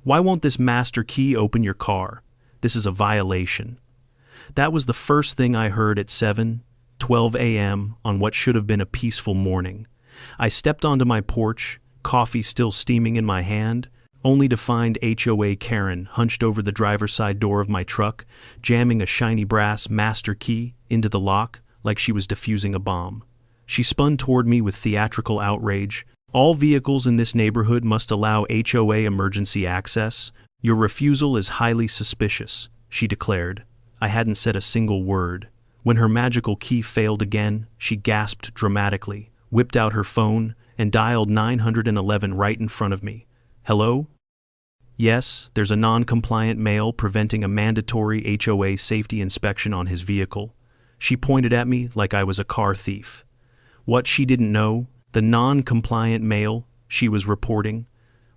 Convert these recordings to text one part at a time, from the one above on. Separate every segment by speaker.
Speaker 1: Why won't this master key open your car? This is a violation." That was the first thing I heard at 7:12 a.m. on what should have been a peaceful morning. I stepped onto my porch, coffee still steaming in my hand, only to find HOA Karen hunched over the driver's side door of my truck, jamming a shiny brass master key into the lock like she was defusing a bomb. She spun toward me with theatrical outrage. "All vehicles in this neighborhood must allow HOA emergency access. Your refusal is highly suspicious," she declared. I hadn't said a single word. When her magical key failed again, she gasped dramatically, whipped out her phone, and dialed 911 right in front of me. "Hello? Yes, there's a non-compliant male preventing a mandatory HOA safety inspection on his vehicle." She pointed at me like I was a car thief. What she didn't know, the non-compliant male she was reporting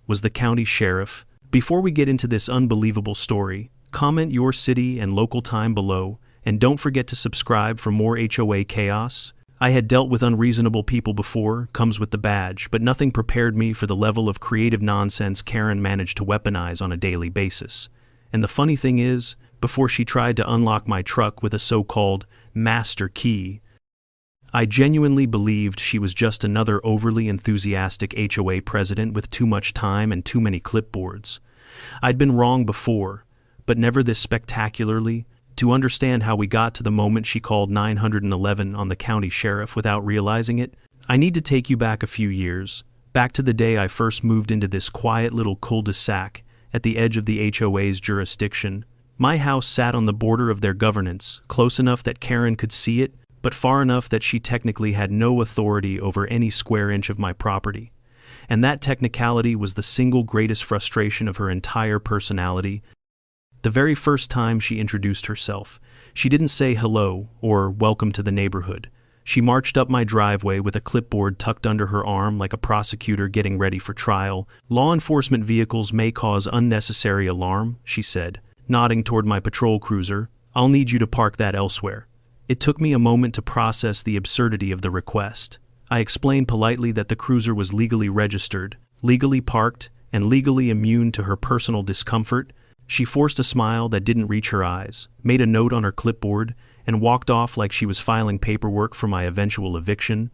Speaker 1: was the county sheriff. Before we get into this unbelievable story, comment your city and local time below, and don't forget to subscribe for more HOA chaos. I had dealt with unreasonable people before, comes with the badge, but nothing prepared me for the level of creative nonsense Karen managed to weaponize on a daily basis. And the funny thing is, before she tried to unlock my truck with a so-called master key, I genuinely believed she was just another overly enthusiastic HOA president with too much time and too many clipboards. I'd been wrong before, but never this spectacularly. To understand how we got to the moment she called 911 on the county sheriff without realizing it, I need to take you back a few years, back to the day I first moved into this quiet little cul-de-sac at the edge of the HOA's jurisdiction. My house sat on the border of their governance, close enough that Karen could see it, but far enough that she technically had no authority over any square inch of my property. And that technicality was the single greatest frustration of her entire personality. The very first time she introduced herself, she didn't say hello or welcome to the neighborhood. She marched up my driveway with a clipboard tucked under her arm like a prosecutor getting ready for trial. "Law enforcement vehicles may cause unnecessary alarm," she said, nodding toward my patrol cruiser. "I'll need you to park that elsewhere." It took me a moment to process the absurdity of the request. I explained politely that the cruiser was legally registered, legally parked, and legally immune to her personal discomfort. She forced a smile that didn't reach her eyes, made a note on her clipboard, and walked off like she was filing paperwork for my eventual eviction.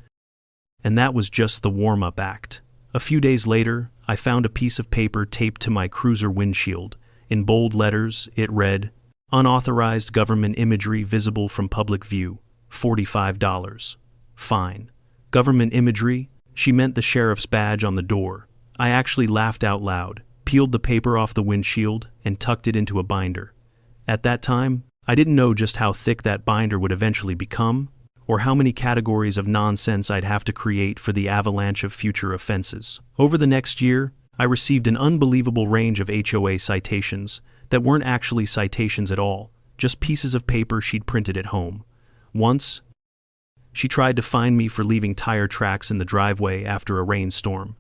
Speaker 1: And that was just the warm-up act. A few days later, I found a piece of paper taped to my cruiser windshield. In bold letters, it read, "Unauthorized government imagery visible from public view, $45. Fine." Government imagery? She meant the sheriff's badge on the door. I actually laughed out loud, peeled the paper off the windshield, and tucked it into a binder. At that time, I didn't know just how thick that binder would eventually become, or how many categories of nonsense I'd have to create for the avalanche of future offenses. Over the next year, I received an unbelievable range of HOA citations that weren't actually citations at all, just pieces of paper she'd printed at home. Once, she tried to fine me for leaving tire tracks in the driveway after a rainstorm.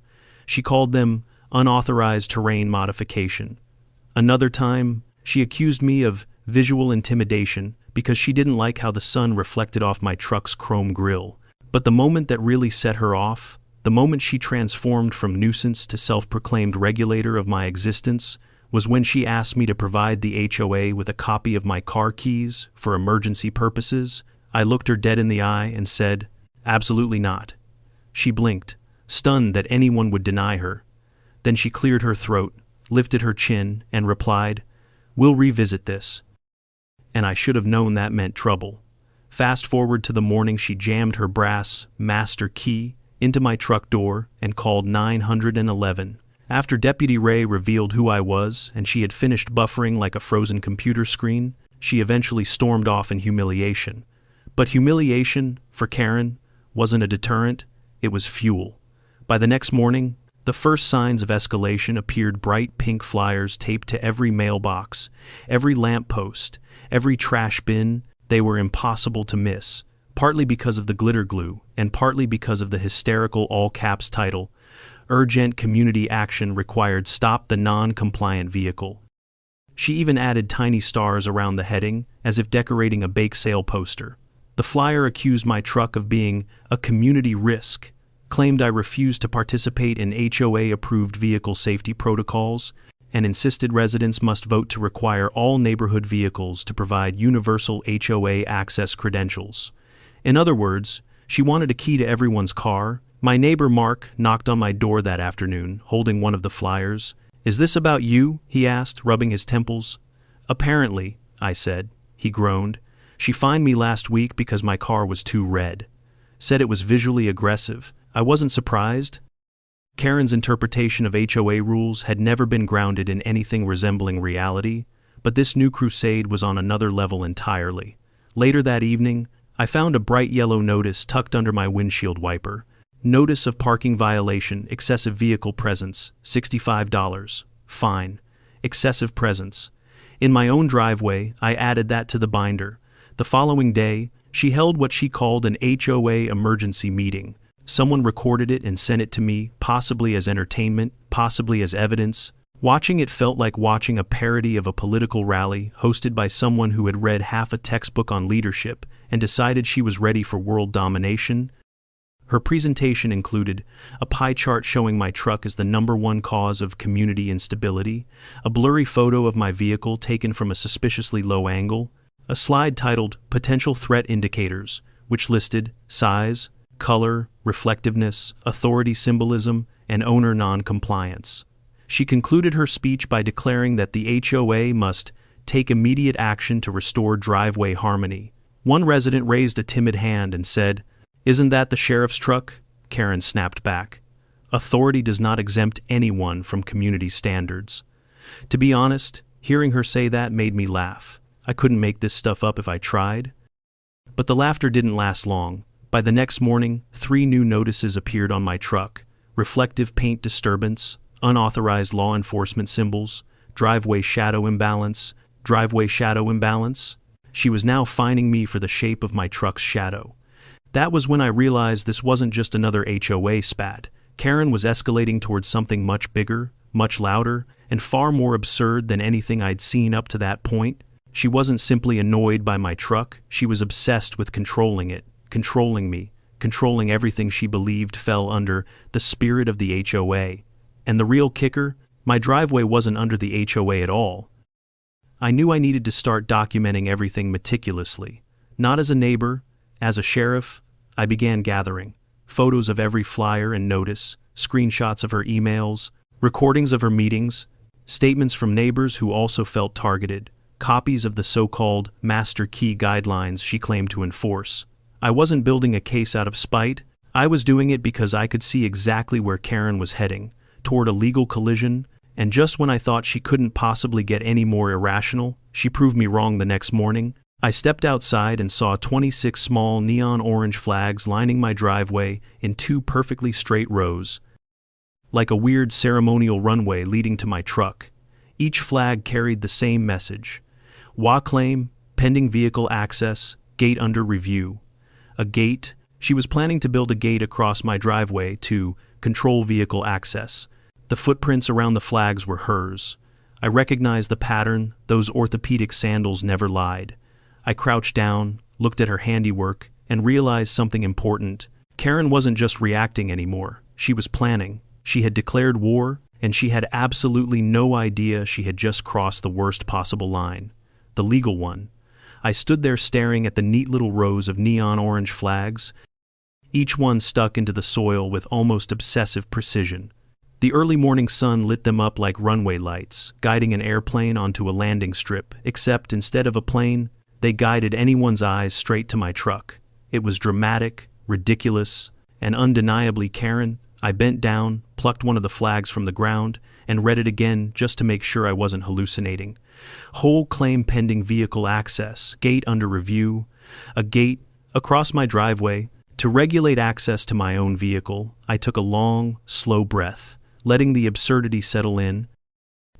Speaker 1: She called them unauthorized terrain modification. Another time, she accused me of visual intimidation because she didn't like how the sun reflected off my truck's chrome grille. But the moment that really set her off, the moment she transformed from nuisance to self-proclaimed regulator of my existence, was when she asked me to provide the HOA with a copy of my car keys for emergency purposes. I looked her dead in the eye and said, "Absolutely not." She blinked, stunned that anyone would deny her. Then she cleared her throat, lifted her chin, and replied, "We'll revisit this." And I should have known that meant trouble. Fast forward to the morning she jammed her brass master key into my truck door and called 911. After Deputy Ray revealed who I was and she had finished buffering like a frozen computer screen, she eventually stormed off in humiliation. But humiliation, for Karen, wasn't a deterrent, it was fuel. By the next morning, the first signs of escalation appeared: bright pink flyers taped to every mailbox, every lamppost, every trash bin. They were impossible to miss, partly because of the glitter glue and partly because of the hysterical all-caps title, "Urgent Community Action Required, Stop the Non-Compliant Vehicle." She even added tiny stars around the heading, as if decorating a bake sale poster. The flyer accused my truck of being a community risk, claimed I refused to participate in HOA-approved vehicle safety protocols, and insisted residents must vote to require all neighborhood vehicles to provide universal HOA access credentials. In other words, she wanted a key to everyone's car. My neighbor Mark knocked on my door that afternoon, holding one of the flyers. "Is this about you?" he asked, rubbing his temples. "Apparently," I said. He groaned. "She fined me last week because my car was too red. Said it was visually aggressive. I wasn't surprised." Karen's interpretation of HOA rules had never been grounded in anything resembling reality, but this new crusade was on another level entirely. Later that evening, I found a bright yellow notice tucked under my windshield wiper. Notice of parking violation, excessive vehicle presence, $65. Fine. Excessive presence. In my own driveway, I added that to the binder. The following day, she held what she called an HOA emergency meeting. Someone recorded it and sent it to me, possibly as entertainment, possibly as evidence. Watching it felt like watching a parody of a political rally hosted by someone who had read half a textbook on leadership and decided she was ready for world domination. Her presentation included a pie chart showing my truck as the #1 cause of community instability, a blurry photo of my vehicle taken from a suspiciously low angle, a slide titled Potential Threat Indicators, which listed size, color, reflectiveness, authority symbolism, and owner non-compliance. She concluded her speech by declaring that the HOA must take immediate action to restore driveway harmony. One resident raised a timid hand and said, "Isn't that the sheriff's truck?" Karen snapped back. Authority does not exempt anyone from community standards. To be honest, hearing her say that made me laugh. I couldn't make this stuff up if I tried. But the laughter didn't last long. By the next morning, 3 new notices appeared on my truck: reflective paint disturbance, unauthorized law enforcement symbols, driveway shadow imbalance, driveway shadow imbalance. She was now fining me for the shape of my truck's shadow. That was when I realized this wasn't just another HOA spat. Karen was escalating towards something much bigger, much louder, and far more absurd than anything I'd seen up to that point. She wasn't simply annoyed by my truck, she was obsessed with controlling it, controlling me, controlling everything she believed fell under the spirit of the HOA. And the real kicker, my driveway wasn't under the HOA at all. I knew I needed to start documenting everything meticulously. Not as a neighbor, as a sheriff. I began gathering photos of every flyer and notice, screenshots of her emails, recordings of her meetings, statements from neighbors who also felt targeted, copies of the so-called master key guidelines she claimed to enforce. I wasn't building a case out of spite. I was doing it because I could see exactly where Karen was heading, toward a legal collision, and just when I thought she couldn't possibly get any more irrational, she proved me wrong the next morning. I stepped outside and saw 26 small neon orange flags lining my driveway in 2 perfectly straight rows, like a weird ceremonial runway leading to my truck. Each flag carried the same message: HOA claim, pending vehicle access, gate under review. A gate. She was planning to build a gate across my driveway to control vehicle access. The footprints around the flags were hers. I recognized the pattern. Those orthopedic sandals never lied. I crouched down, looked at her handiwork, and realized something important. Karen wasn't just reacting anymore. She was planning. She had declared war, and she had absolutely no idea she had just crossed the worst possible line. The legal one. I stood there staring at the neat little rows of neon orange flags, each one stuck into the soil with almost obsessive precision. The early morning sun lit them up like runway lights, guiding an airplane onto a landing strip, except instead of a plane, they guided anyone's eyes straight to my truck. It was dramatic, ridiculous, and undeniably Karen. I bent down, plucked one of the flags from the ground, and read it again just to make sure I wasn't hallucinating. HOA claim pending vehicle access, gate under review, a gate across my driveway. To regulate access to my own vehicle, I took a long, slow breath, letting the absurdity settle in.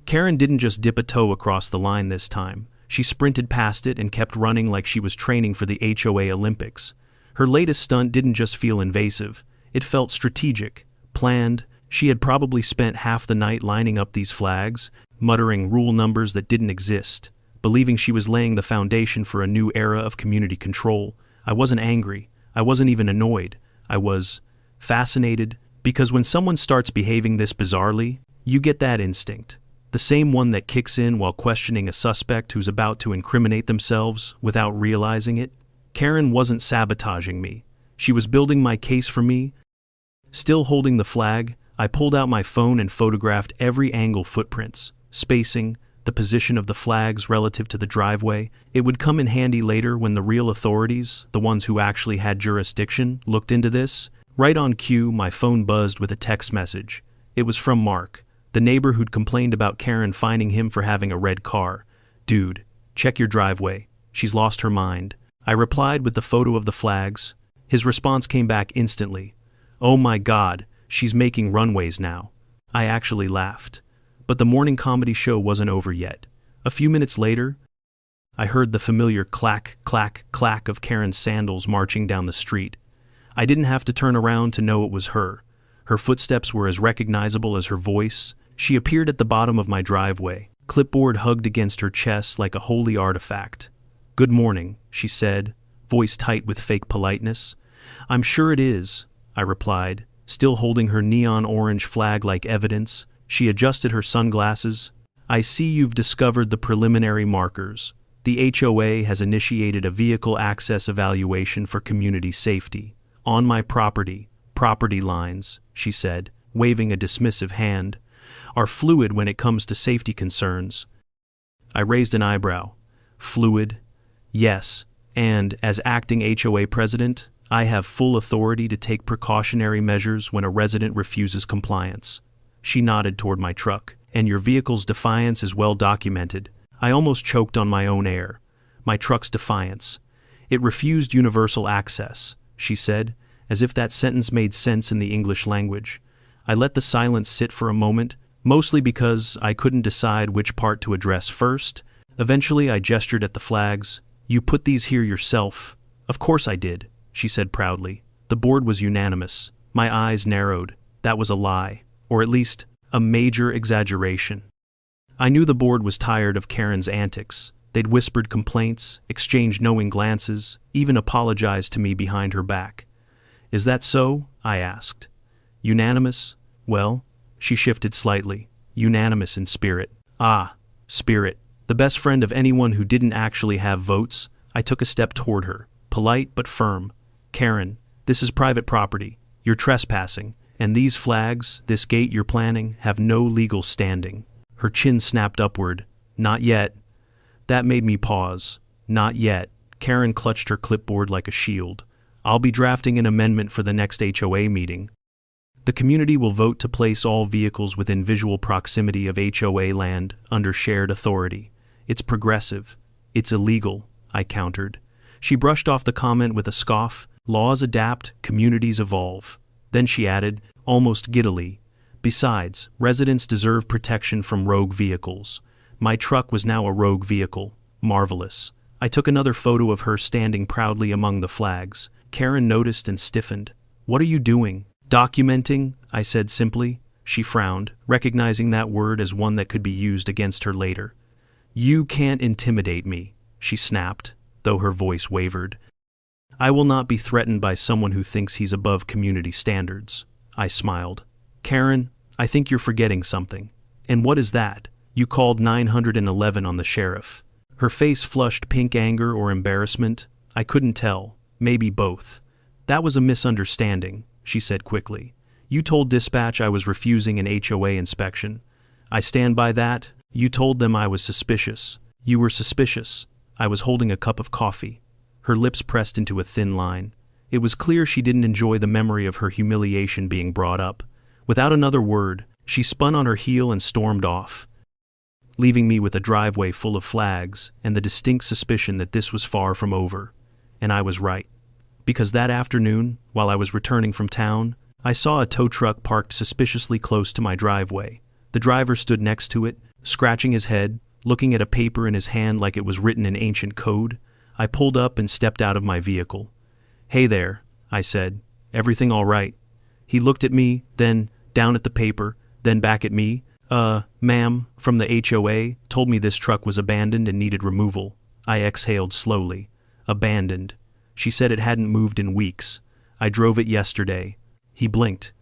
Speaker 1: Karen didn't just dip a toe across the line this time. She sprinted past it and kept running like she was training for the HOA Olympics. Her latest stunt didn't just feel invasive, it felt strategic, planned. She had probably spent half the night lining up these flags, muttering rule numbers that didn't exist, believing she was laying the foundation for a new era of community control. I wasn't angry. I wasn't even annoyed. I was fascinated, because when someone starts behaving this bizarrely, you get that instinct. The same one that kicks in while questioning a suspect who's about to incriminate themselves without realizing it. Karen wasn't sabotaging me. She was building my case for me. Still holding the flag, I pulled out my phone and photographed every angle: footprints, spacing, the position of the flags relative to the driveway. It would come in handy later when the real authorities, the ones who actually had jurisdiction, looked into this. Right on cue, my phone buzzed with a text message. It was from Mark, the neighbor who'd complained about Karen finding him for having a red car. "Dude, check your driveway. She's lost her mind." I replied with the photo of the flags. His response came back instantly. "Oh my God, she's making runways now." I actually laughed. But the morning comedy show wasn't over yet. A few minutes later, I heard the familiar clack, clack, clack of Karen's sandals marching down the street. I didn't have to turn around to know it was her. Her footsteps were as recognizable as her voice. She appeared at the bottom of my driveway, clipboard hugged against her chest like a holy artifact. "Good morning," she said, voice tight with fake politeness. "I'm sure it is," I replied, still holding her neon orange flag like evidence. She adjusted her sunglasses. "I see you've discovered the preliminary markers. The HOA has initiated a vehicle access evaluation for community safety. On my property lines," she said, waving a dismissive hand, "are fluid when it comes to safety concerns." I raised an eyebrow. "Fluid? Yes, and as acting HOA president, I have full authority to take precautionary measures when a resident refuses compliance." She nodded toward my truck. "And your vehicle's defiance is well documented." I almost choked on my own air. My truck's defiance. "It refused universal access," she said, as if that sentence made sense in the English language. I let the silence sit for a moment, mostly because I couldn't decide which part to address first. Eventually I gestured at the flags. "You put these here yourself?" "Of course I did," she said proudly. The board was unanimous. My eyes narrowed. That was a lie. Or at least, a major exaggeration. I knew the board was tired of Karen's antics. They'd whispered complaints, exchanged knowing glances, even apologized to me behind her back. "Is that so?" I asked. "Unanimous? Well," she shifted slightly. "Unanimous in spirit." "Ah, spirit. The best friend of anyone who didn't actually have votes." I took a step toward her, polite but firm. "Karen, this is private property. You're trespassing. And these flags, this gate you're planning, have no legal standing." Her chin snapped upward. "Not yet." That made me pause. "Not yet." Karen clutched her clipboard like a shield. "I'll be drafting an amendment for the next HOA meeting. The community will vote to place all vehicles within visual proximity of HOA land under shared authority. It's progressive. It's illegal," I countered. She brushed off the comment with a scoff. "Laws adapt, communities evolve." Then she added, almost giddily, "Besides, residents deserve protection from rogue vehicles." My truck was now a rogue vehicle. Marvelous. I took another photo of her standing proudly among the flags. Karen noticed and stiffened. "What are you doing?" "Documenting," I said simply. She frowned, recognizing that word as one that could be used against her later. "You can't intimidate me," she snapped, though her voice wavered. "I will not be threatened by someone who thinks he's above community standards." I smiled. "Karen, I think you're forgetting something." "And what is that?" "You called 911 on the sheriff." Her face flushed pink anger or embarrassment. I couldn't tell. Maybe both. "That was a misunderstanding," she said quickly. "You told dispatch I was refusing an HOA inspection." "I stand by that." "You told them I was suspicious." "You were suspicious." I was holding a cup of coffee. Her lips pressed into a thin line. It was clear she didn't enjoy the memory of her humiliation being brought up. Without another word, she spun on her heel and stormed off, leaving me with a driveway full of flags and the distinct suspicion that this was far from over. And I was right. Because that afternoon, while I was returning from town, I saw a tow truck parked suspiciously close to my driveway. The driver stood next to it, scratching his head, looking at a paper in his hand like it was written in ancient code. I pulled up and stepped out of my vehicle. "Hey there," I said. "Everything all right?" He looked at me, then down at the paper, then back at me. Ma'am, from the HOA, told me this truck was abandoned and needed removal." I exhaled slowly. "Abandoned." She said it hadn't moved in weeks. "I drove it yesterday." He blinked.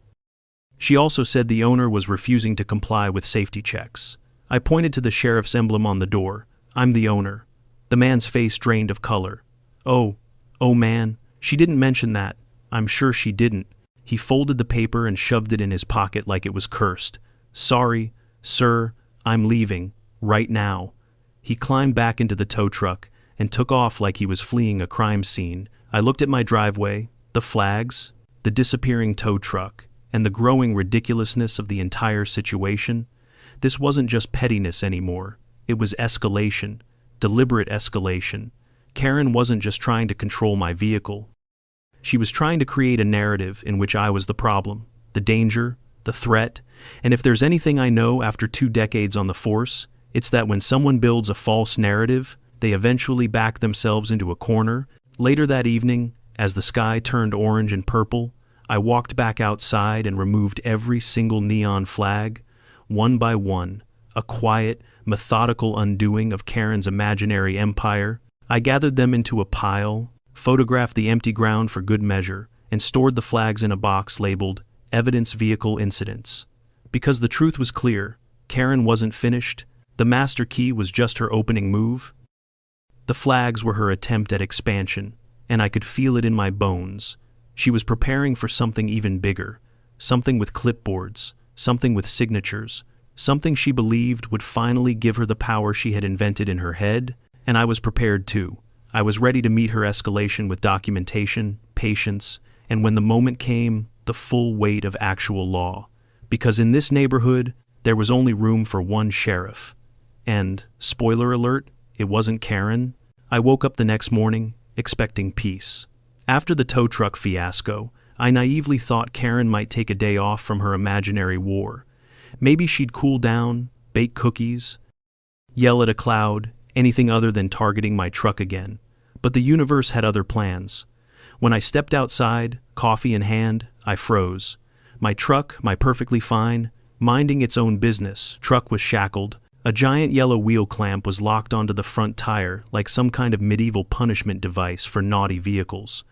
Speaker 1: "She also said the owner was refusing to comply with safety checks." I pointed to the sheriff's emblem on the door. I'm the owner. The man's face drained of color. Oh man, she didn't mention that. I'm sure she didn't. He folded the paper and shoved it in his pocket like it was cursed. Sorry, sir, I'm leaving. Right now. He climbed back into the tow truck and took off like he was fleeing a crime scene. I looked at my driveway, the flags, the disappearing tow truck, and the growing ridiculousness of the entire situation. This wasn't just pettiness anymore. It was escalation. Deliberate escalation. Karen wasn't just trying to control my vehicle. She was trying to create a narrative in which I was the problem, the danger, the threat, and if there's anything I know after 2 decades on the force, it's that when someone builds a false narrative, they eventually back themselves into a corner. Later that evening, as the sky turned orange and purple, I walked back outside and removed every single neon flag, one by one, a quiet, methodical undoing of Karen's imaginary empire. I gathered them into a pile, photographed the empty ground for good measure, and stored the flags in a box labeled Evidence Vehicle Incidents. Because the truth was clear, Karen wasn't finished. The master key was just her opening move. The flags were her attempt at expansion, and I could feel it in my bones. She was preparing for something even bigger, something with clipboards, something with signatures, something she believed would finally give her the power she had invented in her head, and I was prepared too. I was ready to meet her escalation with documentation, patience, and when the moment came, the full weight of actual law. Because in this neighborhood, there was only room for one sheriff. And, spoiler alert, it wasn't Karen. I woke up the next morning, expecting peace. After the tow truck fiasco, I naively thought Karen might take a day off from her imaginary war. Maybe she'd cool down, bake cookies, yell at a cloud, anything other than targeting my truck again. But the universe had other plans. When I stepped outside, coffee in hand, I froze. My truck, my perfectly fine, minding its own business, truck was shackled. A giant yellow wheel clamp was locked onto the front tire like some kind of medieval punishment device for naughty vehicles.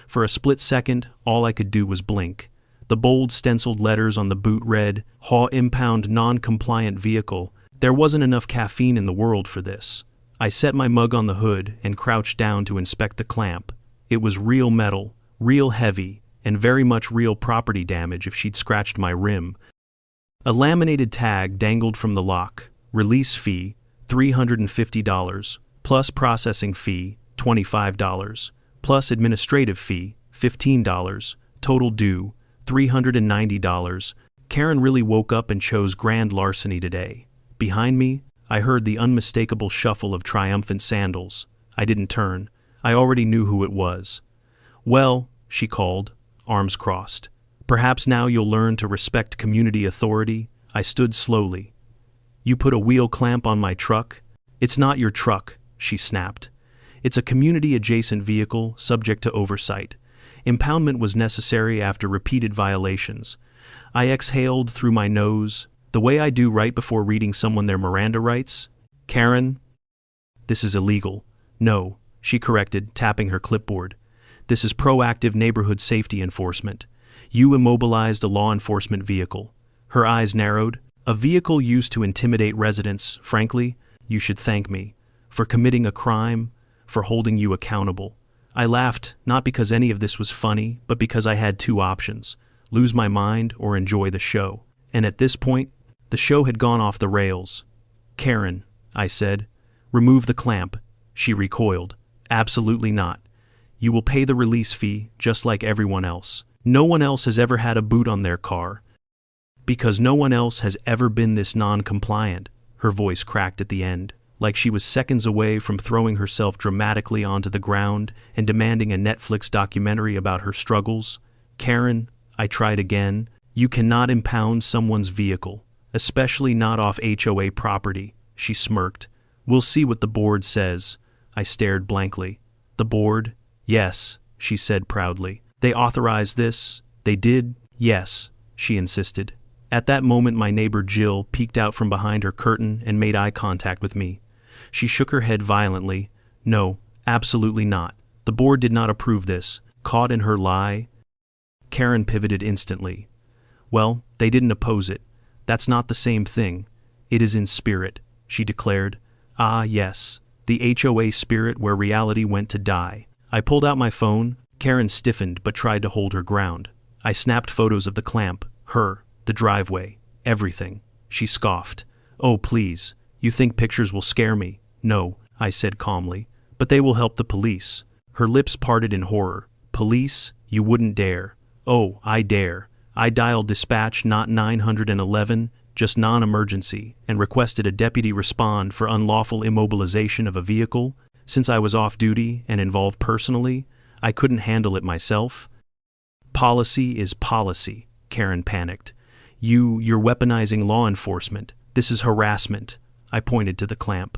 Speaker 1: For a split second, all I could do was blink. The bold stenciled letters on the boot read, HOA Impound Non-Compliant Vehicle. There wasn't enough caffeine in the world for this. I set my mug on the hood and crouched down to inspect the clamp. It was real metal, real heavy, and very much real property damage if she'd scratched my rim. A laminated tag dangled from the lock. Release fee, $350, plus processing fee, $25, plus administrative fee, $15, total due, $390. Karen really woke up and chose grand larceny today. Behind me, I heard the unmistakable shuffle of triumphant sandals. I didn't turn. I already knew who it was. Well, she called, arms crossed. Perhaps now you'll learn to respect community authority. I stood slowly. You put a wheel clamp on my truck? It's not your truck, she snapped. It's a community-adjacent vehicle subject to oversight. Impoundment was necessary after repeated violations. I exhaled through my nose, the way I do right before reading someone their Miranda rights. Karen, this is illegal. No, she corrected, tapping her clipboard. This is proactive neighborhood safety enforcement. You immobilized a law enforcement vehicle. Her eyes narrowed. A vehicle used to intimidate residents. Frankly, you should thank me. For committing a crime, for holding you accountable. I laughed, not because any of this was funny, but because I had 2 options. Lose my mind or enjoy the show. And at this point, the show had gone off the rails. Karen, I said, remove the clamp. She recoiled. Absolutely not. You will pay the release fee, just like everyone else. No one else has ever had a boot on their car. Because no one else has ever been this non-compliant, her voice cracked at the end, like she was seconds away from throwing herself dramatically onto the ground and demanding a Netflix documentary about her struggles. Karen, I tried again, you cannot impound someone's vehicle, especially not off HOA property, she smirked. We'll see what the board says. I stared blankly. The board? Yes, she said proudly. They authorized this? They did? Yes, she insisted. At that moment, my neighbor Jill peeked out from behind her curtain and made eye contact with me. She shook her head violently. No, absolutely not. The board did not approve this. Caught in her lie? Karen pivoted instantly. Well, they didn't oppose it. That's not the same thing. It is in spirit, she declared. Ah, yes, the HOA spirit where reality went to die. I pulled out my phone. Karen stiffened but tried to hold her ground. I snapped photos of the clamp, her, the driveway, everything. She scoffed. Oh, please, you think pictures will scare me? No, I said calmly, but they will help the police. Her lips parted in horror. Police? You wouldn't dare. Oh, I dare. I dialed dispatch, not 911, just non-emergency, and requested a deputy respond for unlawful immobilization of a vehicle. Since I was off duty and involved personally, I couldn't handle it myself. Policy is policy, Karen panicked. You're weaponizing law enforcement. This is harassment. I pointed to the clamp.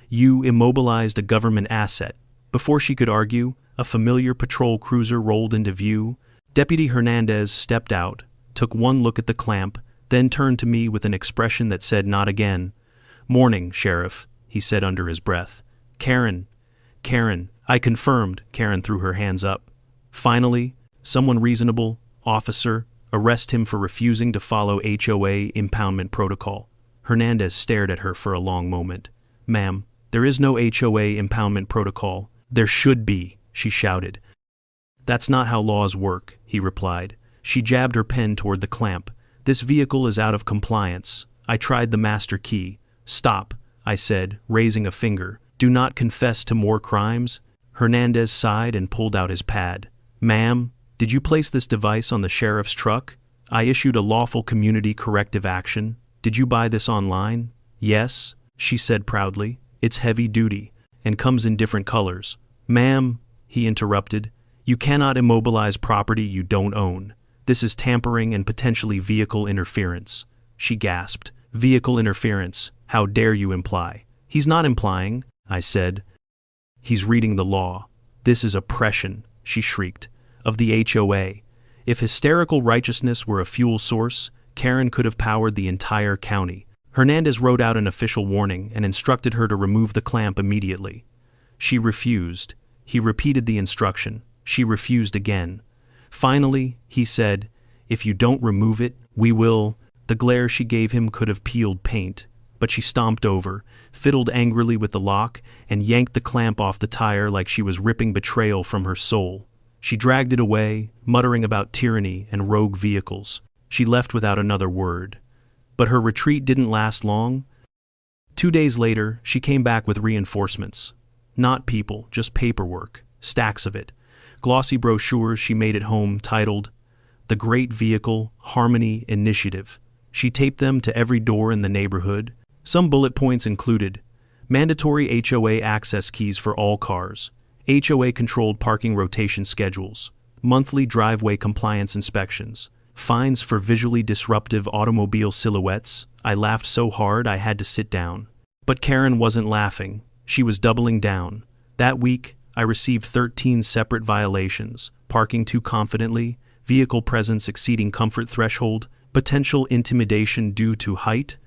Speaker 1: You immobilized a government asset. Before she could argue, a familiar patrol cruiser rolled into view. Deputy Hernandez stepped out, took one look at the clamp, then turned to me with an expression that said not again. Morning, Sheriff, he said under his breath. Karen, I confirmed. Karen threw her hands up. Finally, someone reasonable, officer, arrest him for refusing to follow HOA impoundment protocol. Hernandez stared at her for a long moment. Ma'am, there is no HOA impoundment protocol. There should be, she shouted. That's not how laws work, he replied. She jabbed her pen toward the clamp. This vehicle is out of compliance. I tried the master key. Stop, I said, raising a finger. Do not confess to more crimes. Hernandez sighed and pulled out his pad. Ma'am, did you place this device on the sheriff's truck? I issued a lawful community corrective action. Did you buy this online? Yes, she said proudly. It's heavy duty, and comes in different colors. Ma'am, he interrupted, you cannot immobilize property you don't own. This is tampering and potentially vehicle interference. She gasped. Vehicle interference, how dare you imply? He's not implying, I said. He's reading the law. This is oppression, she shrieked, of the HOA. If hysterical righteousness were a fuel source, Karen could have powered the entire county. Hernandez wrote out an official warning and instructed her to remove the clamp immediately. She refused. He repeated the instruction. She refused again. Finally, he said, if you don't remove it, we will. The glare she gave him could have peeled paint, but she stomped over, fiddled angrily with the lock, and yanked the clamp off the tire like she was ripping betrayal from her soul. She dragged it away, muttering about tyranny and rogue vehicles. She left without another word. But her retreat didn't last long. 2 days later, she came back with reinforcements. Not people, just paperwork, stacks of it. Glossy brochures she made at home titled, The Great Vehicle Harmony Initiative. She taped them to every door in the neighborhood. Some bullet points included, mandatory HOA access keys for all cars, HOA-controlled parking rotation schedules, monthly driveway compliance inspections, fines for visually disruptive automobile silhouettes. I laughed so hard I had to sit down. But Karen wasn't laughing. She was doubling down. That week, I received 13 separate violations: parking too confidently, vehicle presence exceeding comfort threshold, potential intimidation due to height,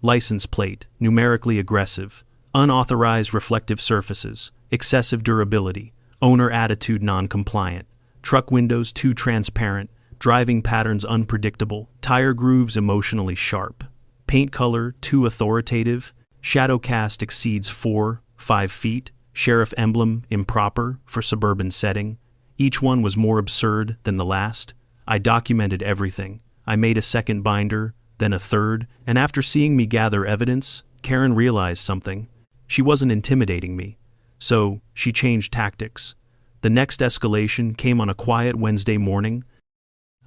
Speaker 1: license plate, numerically aggressive, unauthorized reflective surfaces, excessive durability, owner attitude non-compliant, truck windows too transparent, driving patterns unpredictable, tire grooves emotionally sharp, paint color too authoritative, shadow cast exceeds 4-5 feet, sheriff emblem improper for suburban setting. Each one was more absurd than the last. I documented everything. I made a second binder, then a third, and after seeing me gather evidence, Karen realized something. She wasn't intimidating me. So, she changed tactics. The next escalation came on a quiet Wednesday morning.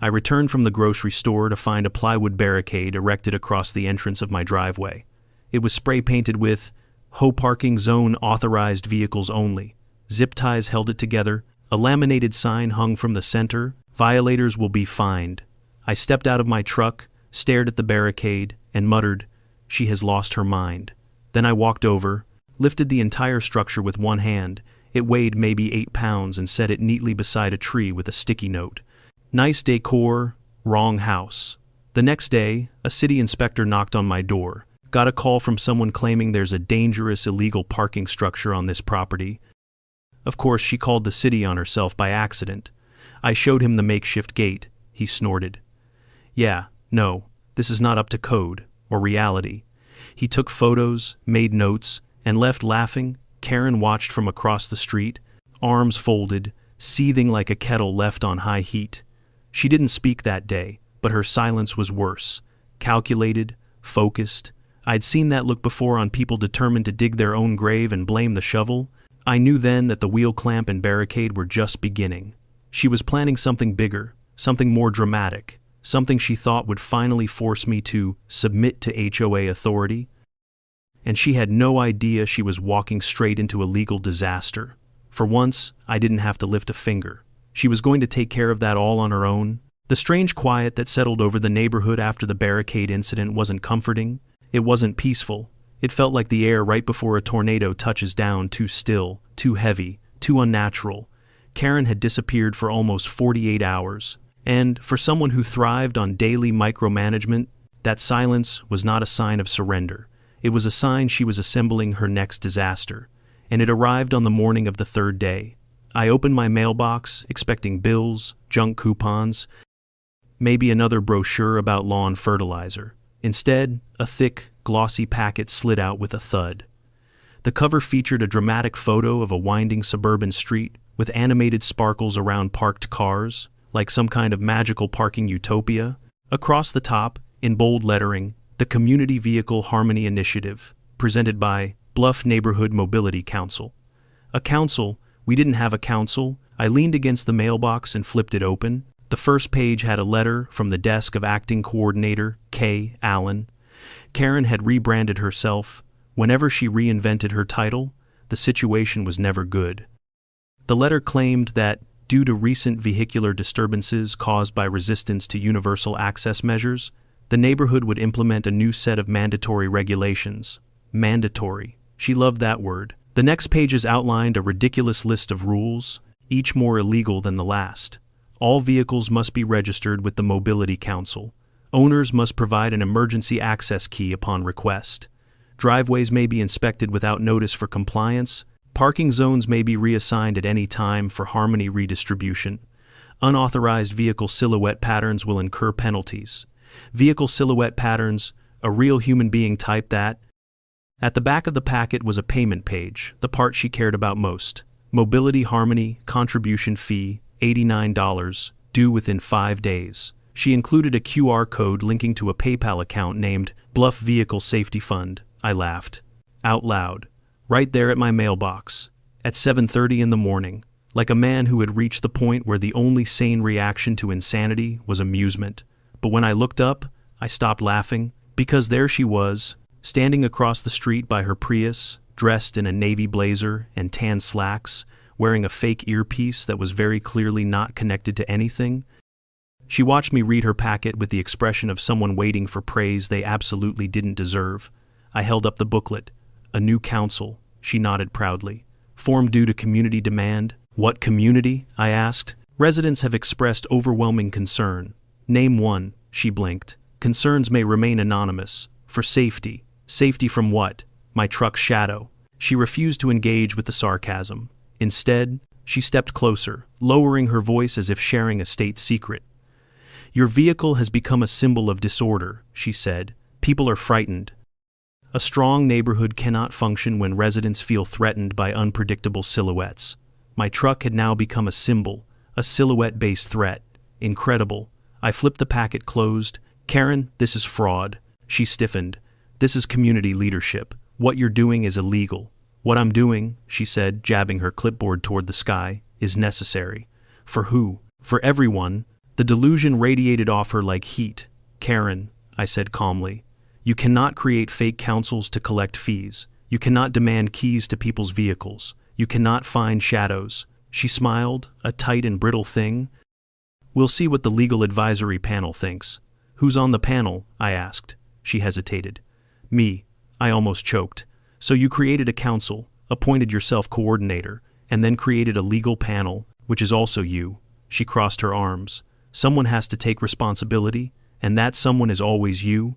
Speaker 1: I returned from the grocery store to find a plywood barricade erected across the entrance of my driveway. It was spray-painted with HOA parking zone authorized vehicles only. Zip ties held it together. A laminated sign hung from the center. Violators will be fined. I stepped out of my truck, stared at the barricade, and muttered, "She has lost her mind." Then I walked over, lifted the entire structure with one hand. It weighed maybe 8 pounds and set it neatly beside a tree with a sticky note. Nice decor, wrong house. The next day, a city inspector knocked on my door. Got a call from someone claiming there's a dangerous illegal parking structure on this property. Of course, she called the city on herself by accident. I showed him the makeshift gate. He snorted. Yeah, no, this is not up to code or reality. He took photos, made notes, and left laughing. Karen watched from across the street, arms folded, seething like a kettle left on high heat. She didn't speak that day, but her silence was worse. Calculated, focused. I'd seen that look before on people determined to dig their own grave and blame the shovel. I knew then that the wheel clamp and barricade were just beginning. She was planning something bigger, something more dramatic, something she thought would finally force me to submit to HOA authority. And she had no idea she was walking straight into a legal disaster. For once, I didn't have to lift a finger. She was going to take care of that all on her own. The strange quiet that settled over the neighborhood after the barricade incident wasn't comforting. It wasn't peaceful. It felt like the air right before a tornado touches down, too still, too heavy, too unnatural. Karen had disappeared for almost 48 hours. And, for someone who thrived on daily micromanagement, that silence was not a sign of surrender. It was a sign she was assembling her next disaster, and it arrived on the morning of the third day. I opened my mailbox, expecting bills, junk coupons, maybe another brochure about lawn fertilizer. Instead, a thick, glossy packet slid out with a thud. The cover featured a dramatic photo of a winding suburban street with animated sparkles around parked cars, like some kind of magical parking utopia. Across the top, in bold lettering, the Community Vehicle Harmony Initiative, presented by Bluff Neighborhood Mobility Council. A council? We didn't have a council. I leaned against the mailbox and flipped it open. The first page had a letter from the desk of Acting Coordinator Kay Allen. Karen had rebranded herself. Whenever she reinvented her title, the situation was never good. The letter claimed that, due to recent vehicular disturbances caused by resistance to universal access measures, the neighborhood would implement a new set of mandatory regulations. Mandatory. She loved that word. The next pages outlined a ridiculous list of rules, each more illegal than the last. All vehicles must be registered with the Mobility Council. Owners must provide an emergency access key upon request. Driveways may be inspected without notice for compliance. Parking zones may be reassigned at any time for harmony redistribution. Unauthorized vehicle silhouette patterns will incur penalties. Vehicle silhouette patterns, a real human being typed that. At the back of the packet was a payment page, the part she cared about most. Mobility Harmony, contribution fee, $89, due within 5 days. She included a QR code linking to a PayPal account named Bluff Vehicle Safety Fund. I laughed. Out loud. Right there at my mailbox. At 7:30 in the morning. Like a man who had reached the point where the only sane reaction to insanity was amusement. But when I looked up, I stopped laughing, because there she was, standing across the street by her Prius, dressed in a navy blazer and tan slacks, wearing a fake earpiece that was very clearly not connected to anything. She watched me read her packet with the expression of someone waiting for praise they absolutely didn't deserve. I held up the booklet. A new council, she nodded proudly. Formed due to community demand. What community? I asked. Residents have expressed overwhelming concern. Name one, she blinked. Concerns may remain anonymous. For safety. Safety from what? My truck's shadow. She refused to engage with the sarcasm. Instead, she stepped closer, lowering her voice as if sharing a state secret. Your vehicle has become a symbol of disorder, she said. People are frightened. A strong neighborhood cannot function when residents feel threatened by unpredictable silhouettes. My truck had now become a symbol, a silhouette-based threat. Incredible. I flipped the packet closed. Karen, this is fraud. She stiffened. This is community leadership. What you're doing is illegal. What I'm doing, she said, jabbing her clipboard toward the sky, is necessary. For who? For everyone. The delusion radiated off her like heat. Karen, I said calmly, you cannot create fake councils to collect fees. You cannot demand keys to people's vehicles. You cannot find shadows. She smiled, a tight and brittle thing. We'll see what the legal advisory panel thinks. Who's on the panel? I asked. She hesitated. Me. I almost choked. So you created a council, appointed yourself coordinator, and then created a legal panel, which is also you. She crossed her arms. Someone has to take responsibility, and that someone is always you.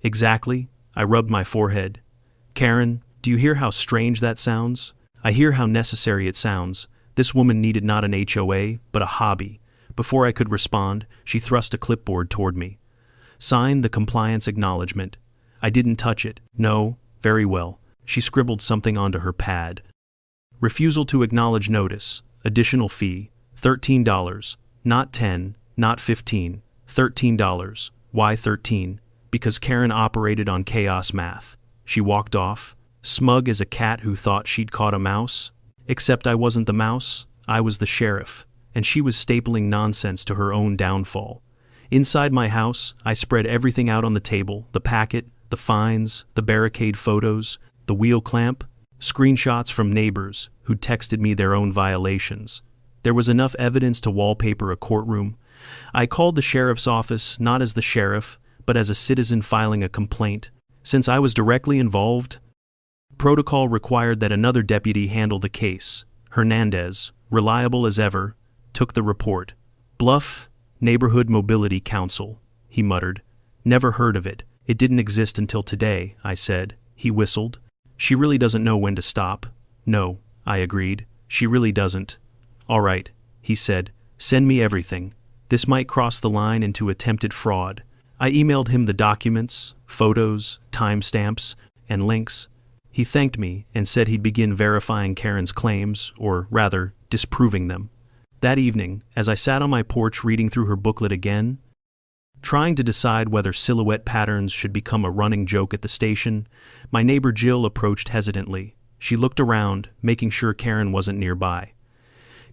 Speaker 1: Exactly. I rubbed my forehead. Karen, do you hear how strange that sounds? I hear how necessary it sounds. This woman needed not an HOA, but a hobby. Before I could respond, she thrust a clipboard toward me. Sign the compliance acknowledgement. I didn't touch it. No, very well. She scribbled something onto her pad. Refusal to acknowledge notice. Additional fee. $13. Not 10, not 15. $13. Why 13? Because Karen operated on chaos math. She walked off, smug as a cat who thought she'd caught a mouse. Except I wasn't the mouse, I was the sheriff, and she was stapling nonsense to her own downfall. Inside my house, I spread everything out on the table, the packet, the fines, the barricade photos, the wheel clamp, screenshots from neighbors who'd texted me their own violations. There was enough evidence to wallpaper a courtroom. I called the sheriff's office not as the sheriff, but as a citizen filing a complaint. Since I was directly involved, protocol required that another deputy handle the case. Hernandez, reliable as ever, took the report. Bluff, Neighborhood Mobility Council, he muttered. Never heard of it. It didn't exist until today, I said. He whistled. She really doesn't know when to stop. No, I agreed. She really doesn't. All right, he said. Send me everything. This might cross the line into attempted fraud. I emailed him the documents, photos, timestamps, and links. He thanked me and said he'd begin verifying Karen's claims, or rather, disproving them. That evening, as I sat on my porch reading through her booklet again, trying to decide whether silhouette patterns should become a running joke at the station, my neighbor Jill approached hesitantly. She looked around, making sure Karen wasn't nearby.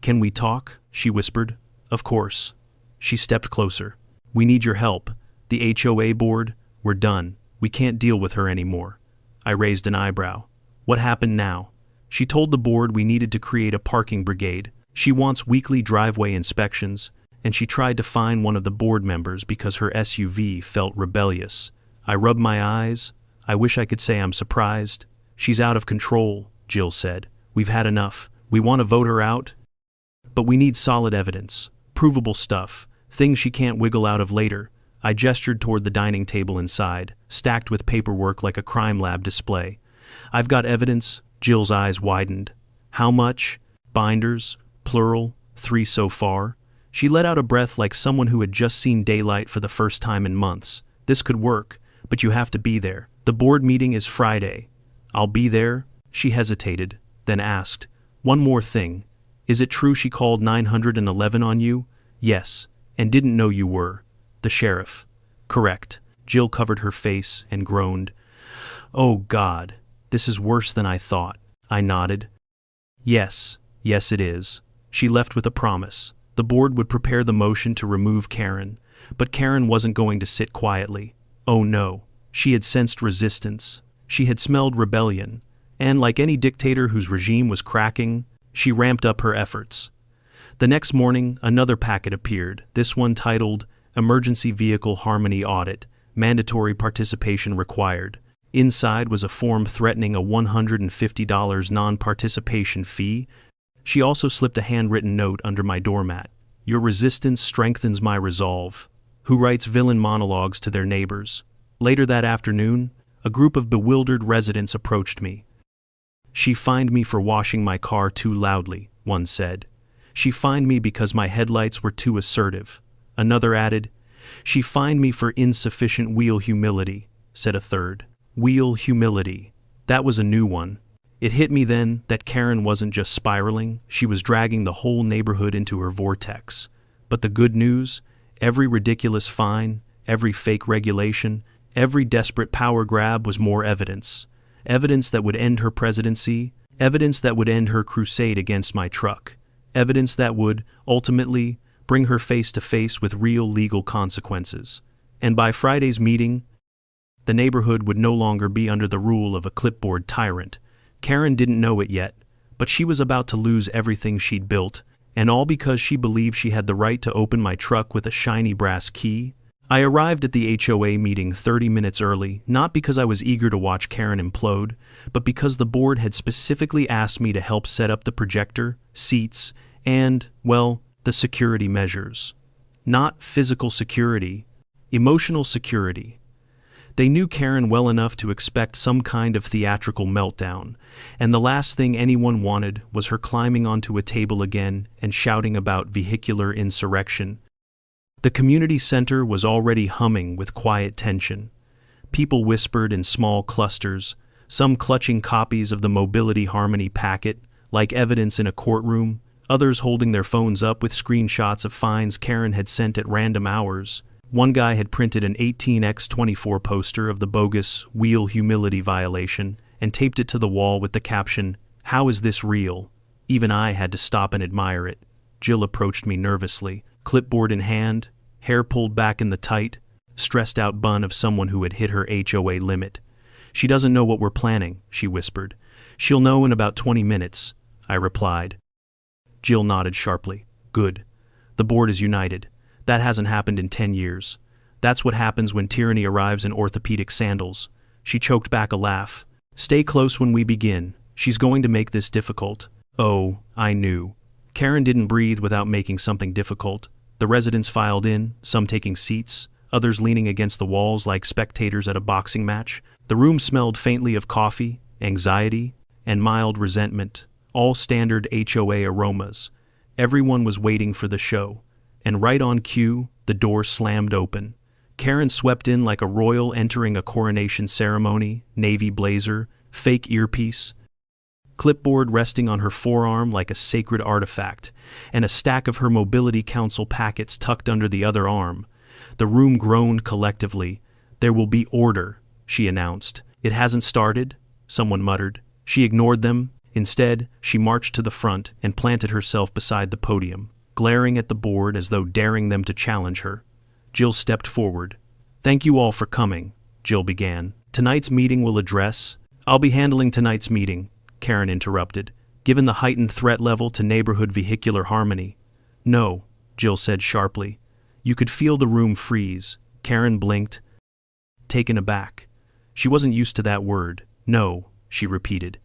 Speaker 1: "Can we talk?" she whispered. "Of course." She stepped closer. "We need your help. The HOA board, we're done. We can't deal with her anymore." I raised an eyebrow. "What happened now?" She told the board we needed to create a parking brigade. She wants weekly driveway inspections, and she tried to fine one of the board members because her SUV felt rebellious. I rubbed my eyes. I wish I could say I'm surprised. "She's out of control," Jill said. "We've had enough. We want to vote her out, but we need solid evidence, provable stuff, things she can't wiggle out of later." I gestured toward the dining table inside, stacked with paperwork like a crime lab display. "I've got evidence." Jill's eyes widened. "How much?" "Binders, plural, 3 so far." She let out a breath like someone who had just seen daylight for the first time in months. "This could work, but you have to be there. The board meeting is Friday." "I'll be there." She hesitated, then asked, "One more thing. Is it true she called 911 on you?" "Yes, and didn't know you were." "The sheriff." "Correct." Jill covered her face and groaned. "Oh God, this is worse than I thought." I nodded. Yes it is." She left with a promise. The board would prepare the motion to remove Karen, but Karen wasn't going to sit quietly. Oh no. She had sensed resistance. She had smelled rebellion, and like any dictator whose regime was cracking, she ramped up her efforts. The next morning, another packet appeared, this one titled Emergency Vehicle Harmony Audit, Mandatory Participation Required. Inside was a form threatening a $150 non-participation fee. She also slipped a handwritten note under my doormat. "Your resistance strengthens my resolve." Who writes villain monologues to their neighbors? Later that afternoon, a group of bewildered residents approached me. "She fined me for washing my car too loudly," one said. "She fined me because my headlights were too assertive." Another added, "She fined me for insufficient wheel humility," said a third. Wheel humility. That was a new one. It hit me then that Karen wasn't just spiraling, she was dragging the whole neighborhood into her vortex. But the good news, every ridiculous fine, every fake regulation, every desperate power grab was more evidence. Evidence that would end her presidency, evidence that would end her crusade against my truck, evidence that would, ultimately, bring her face to face with real legal consequences. And by Friday's meeting, the neighborhood would no longer be under the rule of a clipboard tyrant. Karen didn't know it yet, but she was about to lose everything she'd built, and all because she believed she had the right to open my truck with a shiny brass key. I arrived at the HOA meeting 30 minutes early, not because I was eager to watch Karen implode, but because the board had specifically asked me to help set up the projector, seats, and, well, the security measures. Not physical security, emotional security. They knew Karen well enough to expect some kind of theatrical meltdown, and the last thing anyone wanted was her climbing onto a table again and shouting about vehicular insurrection. The community center was already humming with quiet tension. People whispered in small clusters, some clutching copies of the Mobility Harmony packet, like evidence in a courtroom, others holding their phones up with screenshots of fines Karen had sent at random hours. One guy had printed an 18x24 poster of the bogus wheel humility violation and taped it to the wall with the caption, "How is this real?" Even I had to stop and admire it. Jill approached me nervously, clipboard in hand, hair pulled back in the tight, stressed-out bun of someone who had hit her HOA limit. "She doesn't know what we're planning," she whispered. "She'll know in about 20 minutes, I replied. Jill nodded sharply. "Good. The board is united. That hasn't happened in 10 years. That's what happens when tyranny arrives in orthopedic sandals." She choked back a laugh. "Stay close when we begin. She's going to make this difficult." Oh, I knew. Karen didn't breathe without making something difficult. The residents filed in, some taking seats, others leaning against the walls like spectators at a boxing match. The room smelled faintly of coffee, anxiety, and mild resentment, all standard HOA aromas. Everyone was waiting for the show, and right on cue, the door slammed open. Karen swept in like a royal entering a coronation ceremony, navy blazer, fake earpiece, clipboard resting on her forearm like a sacred artifact, and a stack of her Mobility Council packets tucked under the other arm. The room groaned collectively. "There will be order," she announced. "It hasn't started," someone muttered. She ignored them. Instead, she marched to the front and planted herself beside the podium, glaring at the board as though daring them to challenge her. Jill stepped forward. "Thank you all for coming," Jill began. "Tonight's meeting will address—" "I'll be handling tonight's meeting," Karen interrupted, "given the heightened threat level to neighborhood vehicular harmony." "No," Jill said sharply. You could feel the room freeze. Karen blinked, taken aback. She wasn't used to that word. "No," she repeated.